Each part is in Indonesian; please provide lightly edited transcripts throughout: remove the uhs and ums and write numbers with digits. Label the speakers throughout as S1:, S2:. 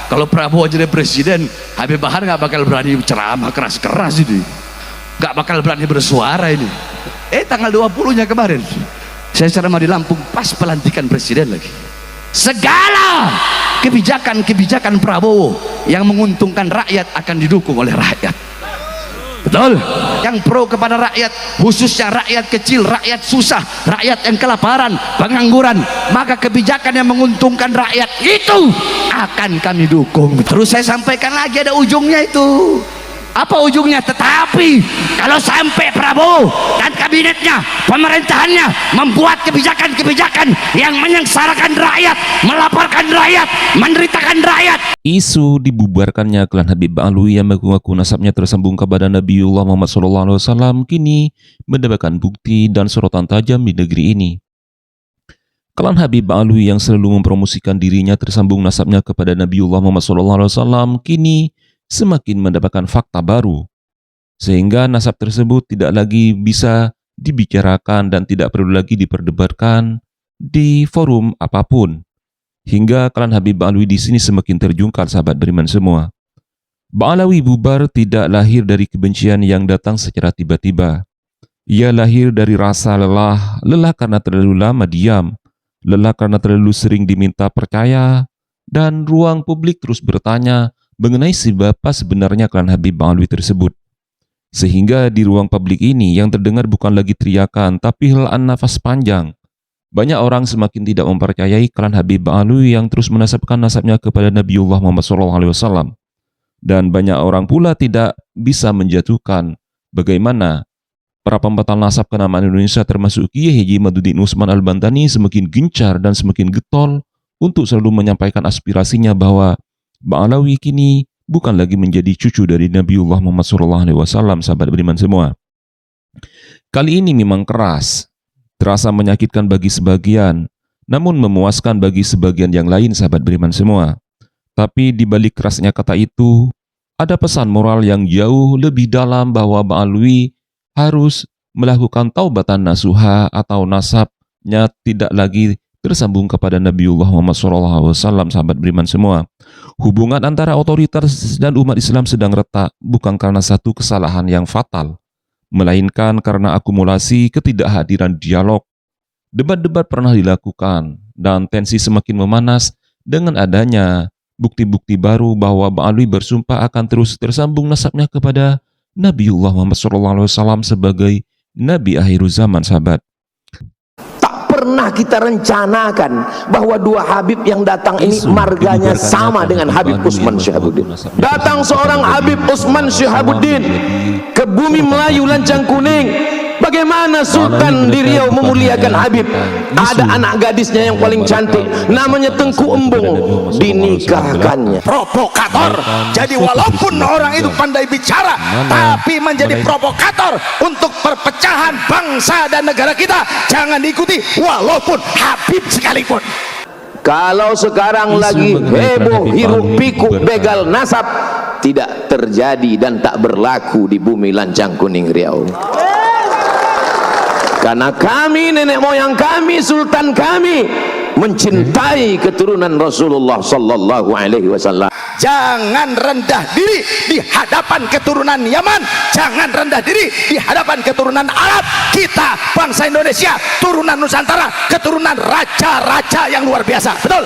S1: Kalau Prabowo jadi presiden, Habib Bahar nggak bakal berani ceramah keras-keras ini, nggak bakal berani bersuara ini. Tanggal 20-nya kemarin saya ceramah di Lampung pas pelantikan presiden lagi. Segala kebijakan Prabowo yang menguntungkan rakyat akan didukung oleh rakyat. Betul. Yang pro kepada rakyat, khususnya rakyat kecil, rakyat susah, rakyat yang kelaparan, pengangguran, maka kebijakan yang menguntungkan rakyat itu akan kami dukung. Terus saya sampaikan lagi, ada ujungnya itu. Apa ujungnya? Tetapi kalau sampai Prabowo dan kabinetnya, pemerintahannya membuat kebijakan-kebijakan yang menyengsarakan rakyat, melaporkan rakyat, menderitakan rakyat.
S2: Isu dibubarkannya klan Habib Alwi yang mengaku nasabnya tersambung kepada Nabiullah Muhammad SAW kini mendapatkan bukti dan sorotan tajam di negeri ini. Klan Habib Alwi yang selalu mempromosikan dirinya tersambung nasabnya kepada Nabiullah Muhammad SAW kini semakin mendapatkan fakta baru, sehingga nasab tersebut tidak lagi bisa dibicarakan dan tidak perlu lagi diperdebatkan di forum apapun. Hingga klan Habib Alwi di sini semakin terjungkal, sahabat beriman semua. Ba'alawi bubar tidak lahir dari kebencian yang datang secara tiba-tiba. Ia lahir dari rasa lelah karena terlalu lama diam, lelah karena terlalu sering diminta percaya, dan ruang publik terus bertanya mengenai siapa sebenarnya klan Habib Alwi tersebut. Sehingga di ruang publik ini yang terdengar bukan lagi teriakan, tapi helaan nafas panjang. Banyak orang semakin tidak mempercayai klan Habib Alwi yang terus menasabkan nasabnya kepada Nabiullah Muhammad SAW. Dan banyak orang pula tidak bisa menjatuhkan bagaimana para pembatal nasab kenamaan Indonesia termasuk Kiai Haji Imaduddin Utsman Al-Bantani semakin gencar dan semakin getol untuk selalu menyampaikan aspirasinya bahwa Ba'alawi kini bukan lagi menjadi cucu dari Nabiullah Muhammad SAW, sahabat beriman semua. Kali ini memang keras, terasa menyakitkan bagi sebagian, namun memuaskan bagi sebagian yang lain, sahabat beriman semua. Tapi di balik kerasnya kata itu, ada pesan moral yang jauh lebih dalam bahwa Ba'alawi harus melakukan taubatan nasuha atau nasabnya tidak lagi tersambung kepada Nabiullah Muhammad SAW, sahabat beriman semua. Hubungan antara otoritas dan umat Islam sedang retak bukan karena satu kesalahan yang fatal, melainkan karena akumulasi ketidakhadiran dialog. Debat-debat pernah dilakukan dan tensi semakin memanas dengan adanya bukti-bukti baru bahwa Ba'alawi bersumpah akan terus tersambung nasabnya kepada Nabiullah Muhammad SAW sebagai Nabi akhir zaman, sahabat.
S3: Pernah kita rencanakan bahwa dua Habib yang datang ini marganya sama dengan Habib Utsman Syihabuddin. Datang seorang Habib Utsman Syihabuddin ke bumi Melayu Lancang Kuning. Bagaimana Sultan di Riau memuliakan Habib? Ada anak gadisnya yang paling cantik, namanya Tengku Embung, dinikahkannya.
S4: Provokator. Jadi walaupun orang itu pandai bicara, tapi menjadi provokator untuk perpecahan bangsa dan negara kita, jangan diikuti walaupun Habib sekalipun.
S3: Kalau sekarang lagi heboh hiruk pikuk begal nasab, tidak terjadi dan tak berlaku di bumi Lancang Kuning Riau. Karena kami, nenek moyang kami, sultan kami mencintai keturunan Rasulullah sallallahu alaihi wasallam.
S4: Jangan rendah diri di hadapan keturunan Yaman, jangan rendah diri di hadapan keturunan Arab. Kita bangsa Indonesia, turunan Nusantara, keturunan raja-raja yang luar biasa. Betul.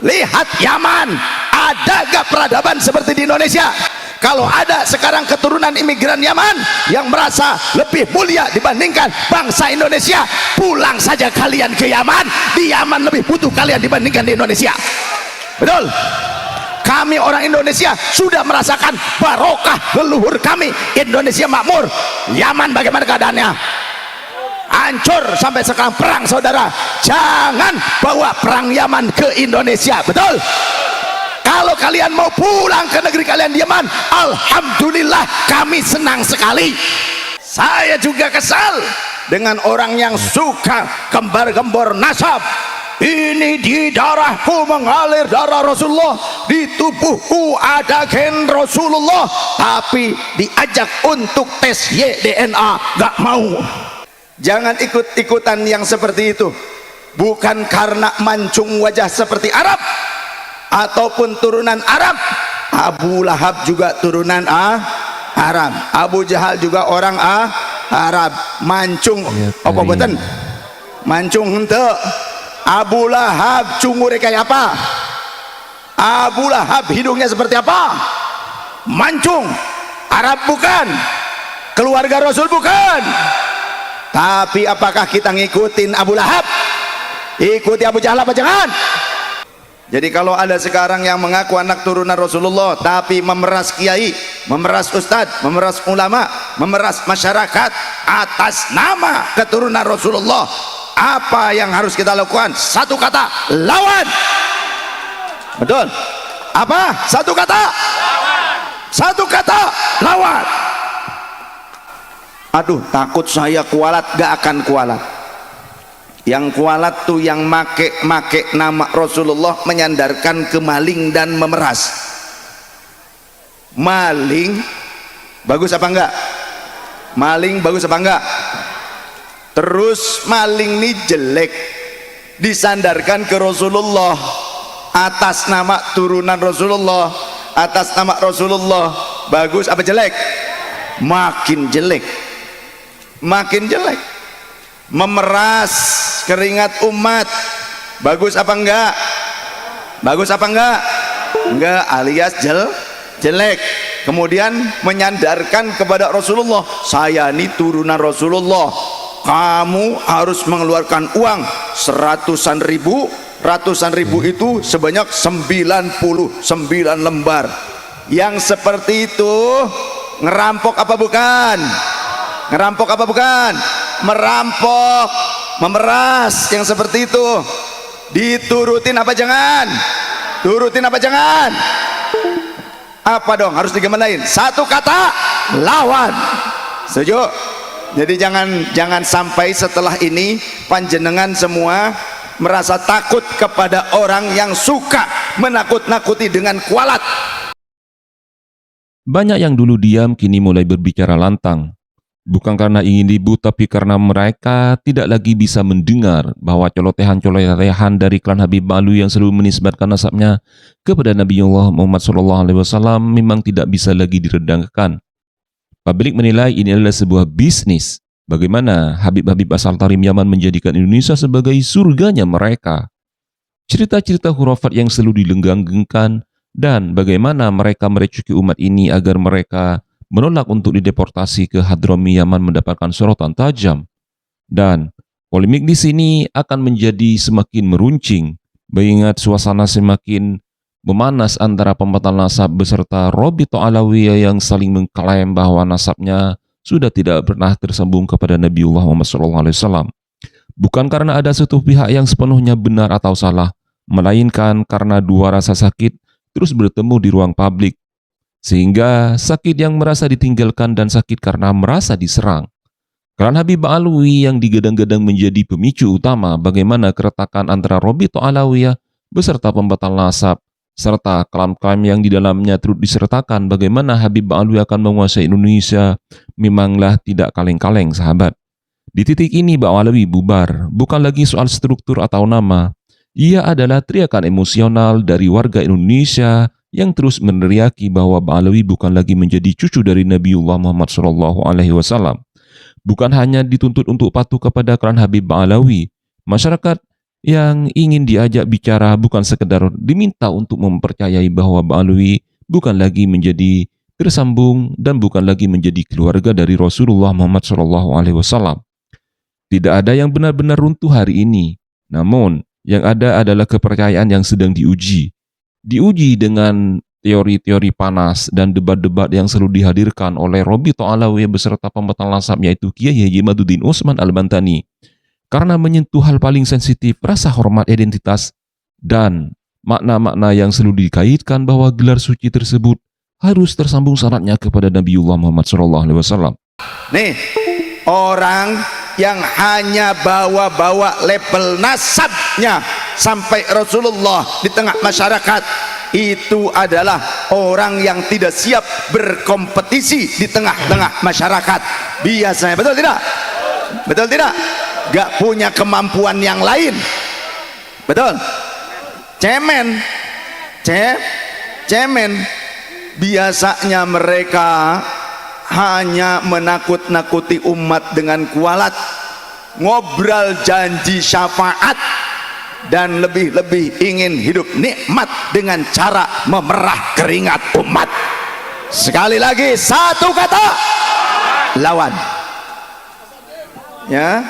S4: Lihat Yaman, ada gak peradaban seperti di Indonesia? Kalau ada sekarang keturunan imigran Yaman yang merasa lebih mulia dibandingkan bangsa Indonesia, pulang saja kalian ke Yaman. Di Yaman lebih butuh kalian dibandingkan di Indonesia. Betul. Kami orang Indonesia sudah merasakan barokah leluhur kami. Indonesia makmur. Yaman bagaimana keadaannya? Hancur sampai sekarang perang, saudara. Jangan bawa perang Yaman ke Indonesia. Betul. Kalau kalian mau pulang ke negeri kalian di Yaman, alhamdulillah kami senang sekali. Saya juga kesal dengan orang yang suka gembar-gembor nasab. Ini di darahku mengalir darah Rasulullah, di tubuhku ada gen Rasulullah, tapi diajak untuk tes YDNA gak mau. Jangan ikut-ikutan yang seperti itu. Bukan karena mancung wajah seperti Arab, ataupun turunan Arab. Abu Lahab juga turunan Arab, Abu Jahal juga orang Arab. Mancung apa boten? Mancung henteu. Abu Lahab cungure kayak apa? Abu Lahab hidungnya seperti apa? Mancung. Arab bukan, keluarga Rasul bukan. Tapi apakah kita ngikutin Abu Lahab? Ikuti Abu Jahal apa jangan? Jadi kalau ada sekarang yang mengaku anak turunan Rasulullah tapi memeras kiai, memeras ustadz, memeras ulama, memeras masyarakat atas nama keturunan Rasulullah, apa yang harus kita lakukan? Satu kata, lawan. Betul? Apa? Satu kata, lawan. Satu kata, lawan. Aduh, takut saya kualat, gak akan kualat. Yang kualat tuh yang make nama Rasulullah menyandarkan ke maling dan memeras. Maling bagus apa enggak? Maling bagus apa enggak? Terus maling ini jelek disandarkan ke Rasulullah atas nama turunan Rasulullah, atas nama Rasulullah, bagus apa jelek? Makin jelek, makin jelek. Memeras keringat umat, bagus apa enggak? Bagus apa enggak? Enggak, alias jelek. Kemudian menyandarkan kepada Rasulullah, saya ini turunan Rasulullah, kamu harus mengeluarkan uang ratusan ribu itu sebanyak 99 lembar. Yang seperti itu ngerampok apa bukan? Ngerampok apa bukan? Merampok, memeras. Yang seperti itu diturutin apa jangan? Turutin apa jangan? Apa dong harus digimanain? Satu kata, lawan. Setuju? Jadi jangan sampai setelah ini panjenengan semua merasa takut kepada orang yang suka menakut-nakuti dengan kualat.
S2: Banyak yang dulu diam kini mulai berbicara lantang. Bukan karena ingin ribut, tapi karena mereka tidak lagi bisa mendengar bahwa colotehan-colotehan dari klan Habib Alwi yang selalu menisbatkan nasabnya kepada Nabiullah Muhammad SAW memang tidak bisa lagi diredangkan. Publik menilai ini adalah sebuah bisnis. Bagaimana Habib-Habib asal Tarim Yaman menjadikan Indonesia sebagai surganya mereka. Cerita-cerita khurafat yang selalu dilenggangkan dan bagaimana mereka merecuki umat ini agar mereka menolak untuk dideportasi ke Hadrami Yaman mendapatkan sorotan tajam. Dan polemik di sini akan menjadi semakin meruncing, mengingat suasana semakin memanas antara pembatal nasab beserta Robito Alawiyah yang saling mengklaim bahwa nasabnya sudah tidak pernah tersambung kepada Nabiullah Muhammad SAW. Bukan karena ada satu pihak yang sepenuhnya benar atau salah, melainkan karena dua rasa sakit terus bertemu di ruang publik. Sehingga sakit yang merasa ditinggalkan dan sakit karena merasa diserang. Klan Habib Alwi yang digadang-gadang menjadi pemicu utama bagaimana keretakan antara Robito Alawiyah beserta pembatal nasab, serta klaim-klaim yang di dalamnya turut disertakan bagaimana Habib Alwi akan menguasai Indonesia, memanglah tidak kaleng-kaleng sahabat. Di titik ini Ba'al Alwi bubar, bukan lagi soal struktur atau nama. Ia adalah teriakan emosional dari warga Indonesia yang terus meneriaki bahwa Ba'alawi bukan lagi menjadi cucu dari Nabiullah Muhammad SAW. Bukan hanya dituntut untuk patuh kepada klan Habib Ba'alawi, masyarakat yang ingin diajak bicara bukan sekedar diminta untuk mempercayai bahwa Ba'alawi bukan lagi menjadi tersambung dan bukan lagi menjadi keluarga dari Rasulullah Muhammad SAW. Tidak ada yang benar-benar runtuh hari ini, namun yang ada adalah kepercayaan yang sedang diuji. Diuji dengan teori-teori panas dan debat-debat yang selalu dihadirkan oleh Robito Alawiyah beserta pembatal nasab yaitu Kiai Haji Maduddin Utsman Al-Bantani karena menyentuh hal paling sensitif rasa hormat identitas dan makna-makna yang selalu dikaitkan bahwa gelar suci tersebut harus tersambung syaratnya kepada Nabiullah Muhammad SAW.
S4: Nih, orang yang hanya bawa-bawa label nasabnya sampai Rasulullah di tengah masyarakat, itu adalah orang yang tidak siap berkompetisi di tengah-tengah masyarakat biasanya. Betul tidak? Betul tidak? Gak punya kemampuan yang lain. Betul? Cemen cemen. Biasanya mereka hanya menakut-nakuti umat dengan kualat, ngobrol janji syafaat, dan lebih-lebih ingin hidup nikmat dengan cara memerah keringat umat. Sekali lagi, satu kata, lawan. Ya,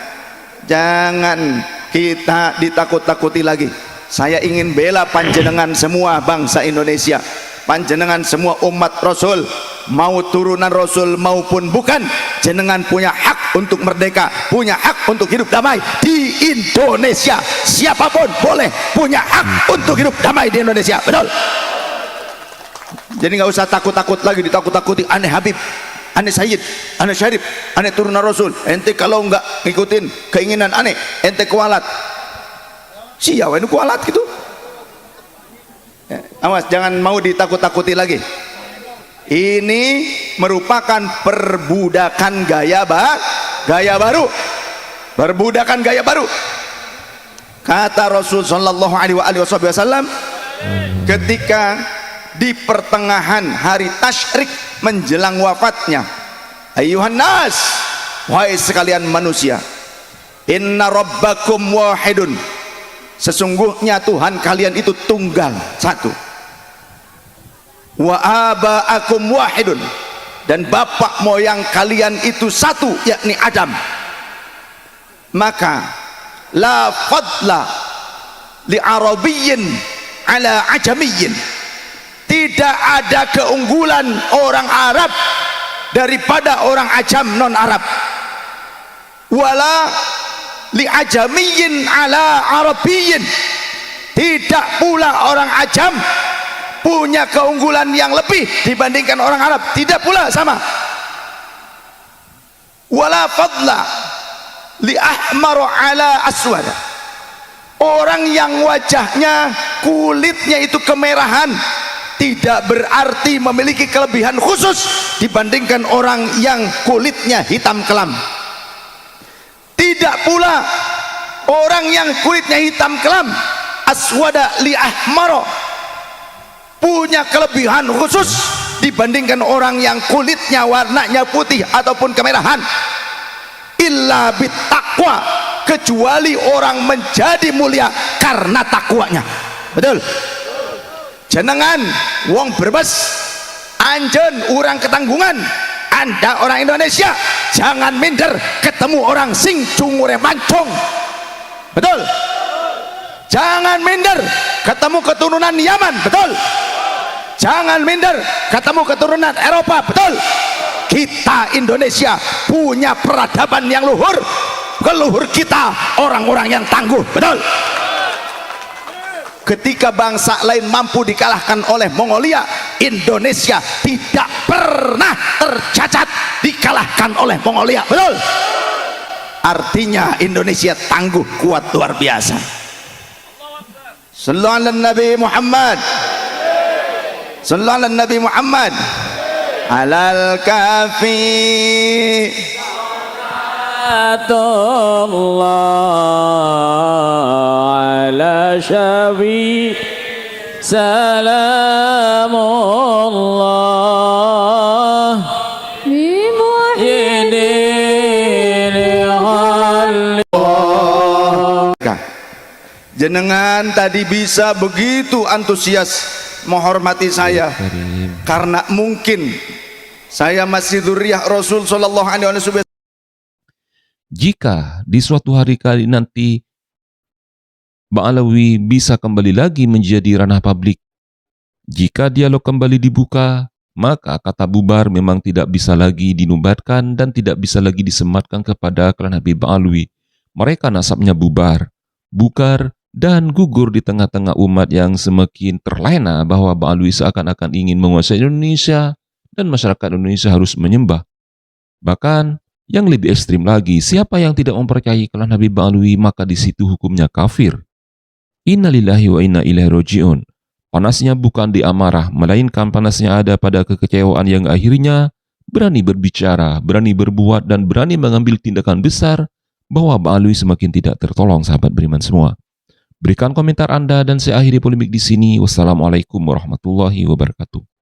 S4: jangan kita ditakut-takuti lagi. Saya ingin bela panjenengan semua bangsa Indonesia, panjenengan semua umat Rasul, mau turunan Rasul maupun bukan, jenengan punya hak untuk merdeka, punya hak untuk hidup damai di Indonesia. Siapapun boleh punya hak untuk hidup damai di Indonesia, betul? Jadi nggak usah takut-takut lagi, ditakut-takuti aneh Habib, aneh Sayyid, aneh Syarif, aneh turunan Rasul. Ente kalau nggak ngikutin keinginan aneh, ente kualat. Siapa ini kualat gitu? Awas, jangan mau ditakut-takuti lagi. Ini merupakan perbudakan gaya baru. Perbudakan gaya baru. Kata Rasul sallallahu alaihi wasallam ketika di pertengahan hari tasyrik menjelang wafatnya, ayuhan nas, wahai sekalian manusia, inna rabbakum wahidun, sesungguhnya Tuhan kalian itu tunggal, satu. Wa aba'akum wahidun, dan bapak moyang kalian itu satu, yakni Adam. Maka la fadla li arabiyyin ala ajamiyyin, tidak ada keunggulan orang Arab daripada orang Ajam non Arab. Wala li ajamiyyin ala arabiyyin, tidak pula orang Ajam punya keunggulan yang lebih dibandingkan orang Arab, tidak pula sama. Wala fadla li ahmar ala aswad, orang yang wajahnya kulitnya itu kemerahan tidak berarti memiliki kelebihan khusus dibandingkan orang yang kulitnya hitam kelam. Tidak pula orang yang kulitnya hitam kelam, aswada li ahmaro, punya kelebihan khusus dibandingkan orang yang kulitnya warnanya putih ataupun kemerahan. Illa bittaqwa, kecuali orang menjadi mulia karena takwanya. Betul? Jenengan wong Brebes, anjen orang Ketanggungan, Anda orang Indonesia, jangan minder ketemu orang sing cungure mancung. Betul? Jangan minder ketemu keturunan Yaman. Betul? Jangan minder ketemu keturunan Eropa. Betul? Kita Indonesia punya peradaban yang luhur, leluhur kita orang-orang yang tangguh. Betul? Ketika bangsa lain mampu dikalahkan oleh Mongolia, Indonesia tidak pernah tercacat dikalahkan oleh Mongolia. Betul? Artinya Indonesia tangguh, kuat, luar biasa. Sallallahu alaihi Nabi Muhammad, sallallahu alaihi Nabi Muhammad, alal kafi ala syafi salamullah jenengan tadi bisa begitu antusias menghormati saya karena mungkin saya masih dzurriyyah Rasul sallallahu alaihi wasallam.
S2: Jika di suatu hari kali nanti Ba'alawi bisa kembali lagi menjadi ranah publik, jika dialog kembali dibuka, maka kata bubar memang tidak bisa lagi dinubatkan dan tidak bisa lagi disematkan kepada klan Habib Ba'alawi. Mereka nasabnya bubar, bukar, dan gugur di tengah-tengah umat yang semakin terlena bahwa Ba'alawi seakan-akan ingin menguasai Indonesia dan masyarakat Indonesia harus menyembah. Bahkan yang lebih ekstrim lagi, siapa yang tidak mempercayai klan Habib Ba'alawi maka di situ hukumnya kafir. Innalillahi wa inna ilaihi raji'un. Panasnya bukan di amarah, melainkan panasnya ada pada kekecewaan yang akhirnya berani berbicara, berani berbuat, dan berani mengambil tindakan besar bahwa Ba'alawi semakin tidak tertolong, sahabat beriman semua. Berikan komentar Anda dan saya akhiri polemik di sini. Wassalamualaikum warahmatullahi wabarakatuh.